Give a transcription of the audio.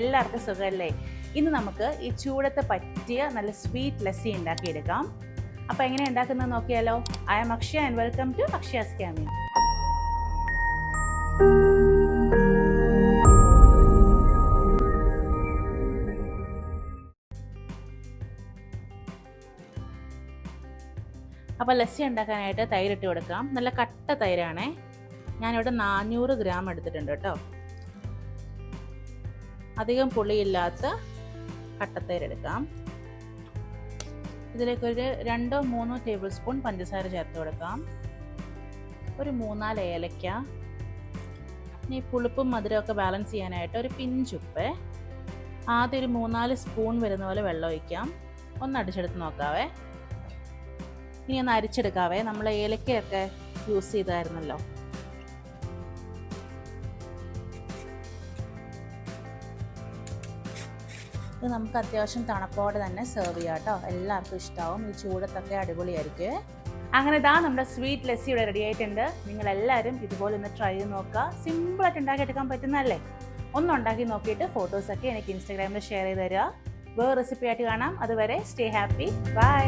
എല്ലാവർക്കും സുഖമല്ലേ? ഇന്ന് നമുക്ക് ഈ ചൂടത്ത് പറ്റിയ നല്ല സ്വീറ്റ് ലസ്സി ഉണ്ടാക്കിയെടുക്കാം. അപ്പോൾ എങ്ങനെ ഉണ്ടാക്കുന്നത് നോക്കിയാലോ? I am Akshaya and welcome to Akshaya's ക്യാമിൻ. അപ്പോൾ ലസ്സി ഉണ്ടാക്കാനായിട്ട് തൈരിട്ട് കൊടുക്കാം. നല്ല കട്ട തൈരാണേ. ഞാനിവിടെ 400 ഗ്രാം എടുത്തിട്ടുണ്ട് കേട്ടോ. അധികം പുളിയില്ലാത്ത കട്ടത്തൈര് എടുക്കാം. ഇതിലേക്കൊരു 2-3 ടേബിൾ സ്പൂൺ പഞ്ചസാര ചേർത്ത് കൊടുക്കാം. ഒരു 3-4 ഏലക്ക. ഇനി പുളിപ്പും മധുരമൊക്കെ ബാലൻസ് ചെയ്യാനായിട്ട് ഒരു പിഞ്ചുപ്പ്. ആദ്യം ഒരു 3-4 സ്പൂൺ വരുന്ന പോലെ വെള്ളം ഒഴിക്കാം. ഒന്ന് അടിച്ചെടുത്ത് നോക്കാവേ. ഇനി ഒന്ന് അരിച്ചെടുക്കാവേ. നമ്മൾ ഏലക്കയൊക്കെ യൂസ് ചെയ്തായിരുന്നല്ലോ. ഇത് നമുക്ക് അത്യാവശ്യം തണുപ്പോടെ തന്നെ സെർവ് ചെയ്യാം കേട്ടോ. എല്ലാവർക്കും ഇഷ്ടമാവും. ഈ ചൂടത്തൊക്കെ അടിപൊളിയായിരിക്കും. അങ്ങനെ ഇതാ നമ്മുടെ സ്വീറ്റ് ലസ്സി ഇവിടെ റെഡി ആയിട്ടുണ്ട്. നിങ്ങളെല്ലാവരും ഇതുപോലെ ഒന്ന് ട്രൈ ചെയ്ത് നോക്കുക. സിമ്പിളായിട്ട് ഉണ്ടാക്കിയെടുക്കാൻ പറ്റുന്നതല്ലേ? ഒന്നുണ്ടാക്കി നോക്കിയിട്ട് ഫോട്ടോസൊക്കെ എനിക്ക് ഇൻസ്റ്റാഗ്രാമിൽ ഷെയർ ചെയ്ത് തരിക. വേറെ റെസിപ്പി ആയിട്ട് കാണാം. അതുവരെ സ്റ്റേ ഹാപ്പി. ബൈ.